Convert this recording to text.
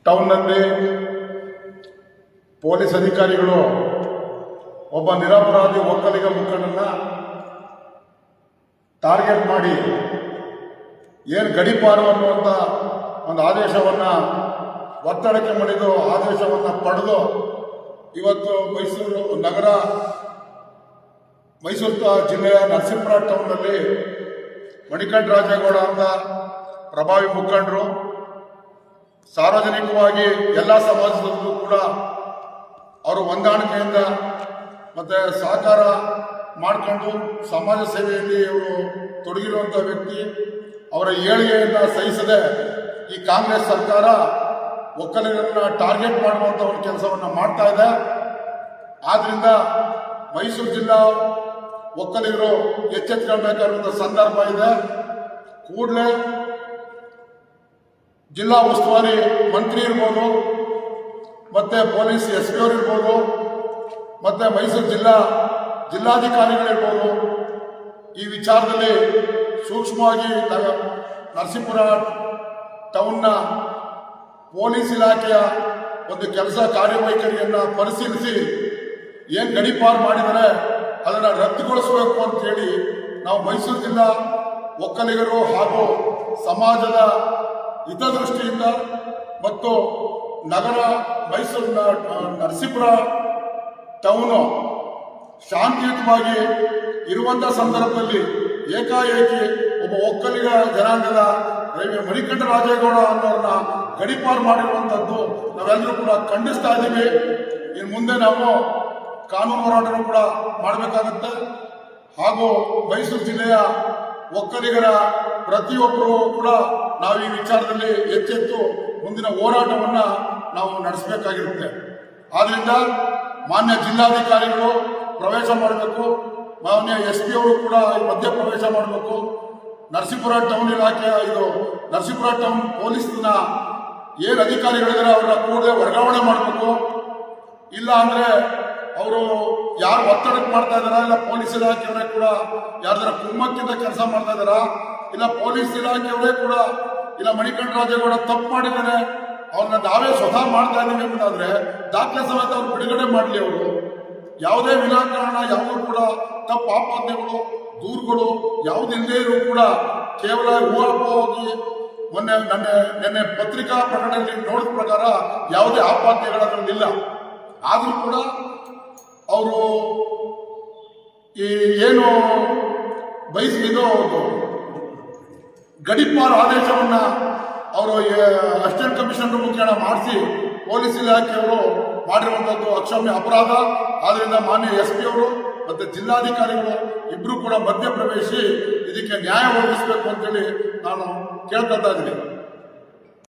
ಟೌನ್ನಲ್ಲಿ police ಅಧಿಕಾರಿಗಳು ಒಬ್ಬ ನಿರಪರಾಧಿ ಒಕ್ಕಲಿಗ ಮುಖಂಡನ ಟಾರ್ಗೆಟ್ ಮಾಡಿ ಏನು ಗಡೀಪಾರು ಅನ್ನುವಂಥ ಒಂದು ಆದೇಶವನ್ನು ಒತ್ತಡಕ್ಕೆ ಮಣಿದು ಆದೇಶವನ್ನು ಪಡೆದು ಇವತ್ತು ಮೈಸೂರು ಜಿಲ್ಲೆಯ ನರಸೀಪುರ ಟೌನ್ನಲ್ಲಿ ಮಣಿಕಂಠ ರಾಜೇಗೌಡ ಅಂತ ಪ್ರಭಾವಿ ಮುಖಂಡರು ಸಾರ್ವಜನಿಕವಾಗಿ ಎಲ್ಲ ಸಮಾಜದಲ್ಲೂ ಕೂಡ ಅವರು ಹೊಂದಾಣಿಕೆಯಿಂದ ಮತ್ತು ಸಹಕಾರ ಮಾಡಿಕೊಂಡು ಸಮಾಜ ಸೇವೆಯಲ್ಲಿ ಅವರು ತೊಡಗಿರುವಂಥ ವ್ಯಕ್ತಿ. ಅವರ ಏಳಿಗೆಯನ್ನು ಸಹಿಸದೆ ಈ ಕಾಂಗ್ರೆಸ್ ಸರ್ಕಾರ ಒಕ್ಕಲಿಗರನ್ನ ಟಾರ್ಗೆಟ್ ಮಾಡುವಂಥ ಒಂದು ಕೆಲಸವನ್ನು ಮಾಡ್ತಾ ಇದೆ. ಆದ್ದರಿಂದ ಮೈಸೂರು ಜಿಲ್ಲಾ ಒಕ್ಕಲಿಗರು ಎಚ್ಚೆತ್ತುಕೊಳ್ಬೇಕಾದಂಥ ಸಂದರ್ಭ ಇದೆ. ಕೂಡಲೇ ಜಿಲ್ಲಾ ಉಸ್ತುವಾರಿ ಮಂತ್ರಿ ಇರ್ಬೋದು, ಮತ್ತು ಪೊಲೀಸ್ SP ಅವರು ಇರ್ಬೋದು, ಮತ್ತು ಮೈಸೂರು ಜಿಲ್ಲಾಧಿಕಾರಿಗಳಿರ್ಬೋದು, ಈ ವಿಚಾರದಲ್ಲಿ ಸೂಕ್ಷ್ಮವಾಗಿ ನರಸೀಪುರ ಟೌನ್ನ ಪೊಲೀಸ್ ಇಲಾಖೆಯ ಒಂದು ಕೆಲಸ ಕಾರ್ಯವೈಖರಿಯನ್ನು ಪರಿಶೀಲಿಸಿ ಏನು ಗಡೀಪಾರು ಮಾಡಿದರೆ ಅದನ್ನು ರದ್ದುಗೊಳಿಸಬೇಕು ಅಂತೇಳಿ ನಾವು ಮೈಸೂರು ಜಿಲ್ಲಾ ಒಕ್ಕಲಿಗರು ಹಾಗೂ ಸಮಾಜದ ಹಿತದೃಷ್ಟಿಯಿಂದ ಮತ್ತು ಮೈಸೂರಿನ ನರಸೀಪುರ ಟೌನು ಶಾಂತಿಯುತವಾಗಿ ಇರುವಂಥ ಸಂದರ್ಭದಲ್ಲಿ ಏಕಾಏಕಿ ಒಬ್ಬ ಒಕ್ಕಲಿಗ ಜನಾಂಗದ ಮಣಿಕಂಠ ರಾಜೇಗೌಡ ಅನ್ನೋರನ್ನ ಗಡೀಪಾರು ಮಾಡಿರುವಂಥದ್ದು ನಾವೆಲ್ಲರೂ ಕೂಡ ಖಂಡಿಸ್ತಾ ಇದ್ದೀವಿ. ಇನ್ನು ಮುಂದೆ ನಾವು ಕಾನೂನು ಹೋರಾಟನೂ ಕೂಡ ಮಾಡಬೇಕಾಗತ್ತೆ. ಹಾಗೂ ಮೈಸೂರು ಜಿಲ್ಲೆಯ ಒಕ್ಕಲಿಗರ ಪ್ರತಿಯೊಬ್ಬರೂ ಕೂಡ ನಾವು ಈ ವಿಚಾರದಲ್ಲಿ ಎಚ್ಚೆತ್ತು ಮುಂದಿನ ಹೋರಾಟವನ್ನು ನಾವು ನಡೆಸಬೇಕಾಗಿರುತ್ತೆ. ಆದ್ದರಿಂದ ಮಾನ್ಯ ಜಿಲ್ಲಾಧಿಕಾರಿಗಳು ಪ್ರವೇಶ ಮಾಡಬೇಕು, ಮಾನ್ಯ SP ಅವರು ಕೂಡ ಮಧ್ಯ ಪ್ರವೇಶ ಮಾಡಬೇಕು. ನರಸೀಪುರ ಟೌನ್ ಇಲಾಖೆಯ ನರಸೀಪುರ ಟೌನ್ ಪೊಲೀಸ್ನ ಏನು ಅಧಿಕಾರಿಗಳಿದ್ದಾರೆ ಅವರ ಕೂಡಲೇ ವರ್ಗಾವಣೆ ಮಾಡಬೇಕು. ಇಲ್ಲ ಅಂದರೆ ಅವರು ಯಾರು ಒತ್ತಡಕ್ಕೆ ಮಾಡ್ತಾ ಇದ್ದಾರಾ, ಇಲ್ಲ ಪೊಲೀಸ್ ಇಲಾಖೆಯವರೇ ಕೂಡ ಯಾರ್ದಾರ ಕುಮ್ಮಕ್ಕಿಂದ ಕೆಲಸ ಮಾಡ್ತಾ ಇದ್ದಾರಾ, ಇಲ್ಲ ಪೊಲೀಸ್ ಇಲಾಖೆಯವರೇ ಕೂಡ ಇಲ್ಲ ಮಣಿಕಂಠ ರಾಜೇಗೌಡ ತಪ್ಪು ಮಾಡಿದ್ದಾನೆ ಅವ್ರನ್ನ ನಾವೇ ಸ್ವತಃ ಮಾಡ್ತಾ ಇದ್ದೀವಿ ಅನ್ನೋದಾದ್ರೆ ದಾಖಲೆ ಸಮೇತ ಅವ್ರು ಬಿಡುಗಡೆ ಮಾಡಲಿ. ಅವರು ಯಾವುದೇ ವಿನಾಕಾರಣ ಯಾವುದೂ ಕೂಡ ತಪ್ಪು ಆಪಾದನೆಗಳು ದೂರುಗಳು ಯಾವುದಿಲ್ಲದೇ ಇರೂ ಕೂಡ ಕೇವಲ ಊಹಾಪೋಹವಾಗಿ ನಿನ್ನೆ ಪತ್ರಿಕಾ ಪ್ರಕಟಣೆಯಲ್ಲಿ ನೋಡಿದ ಪ್ರಕಾರ ಯಾವುದೇ ಆಪಾದನೆಗಳಲ್ಲ. ಆದರೂ ಕೂಡ ಅವರು ಈ ಏನು ಬಯಸಿದೋ ಗಡೀಪಾರು ಆದೇಶವನ್ನು ಅವರು ಅಸಿಸ್ಟೆಂಟ್ ಕಮಿಷನರ್ ಮುಖೇನ ಮಾಡಿಸಿ ಪೊಲೀಸ್ ಇಲಾಖೆಯವರು ಮಾಡಿರುವಂಥದ್ದು ಅಕ್ಷಮ್ಯ ಅಪರಾಧ. ಆದ್ದರಿಂದ ಮಾನ್ಯ SP ಅವರು ಮತ್ತು ಜಿಲ್ಲಾಧಿಕಾರಿಗಳು ಇಬ್ಬರು ಕೂಡ ಮಧ್ಯಪ್ರವೇಶಿ ಇದಕ್ಕೆ ನ್ಯಾಯ ಒದಗಿಸಬೇಕು ಅಂತೇಳಿ ನಾನು ಕೇಳ್ಕೊಳ್ತಾ ಇದ್ದೀನಿ.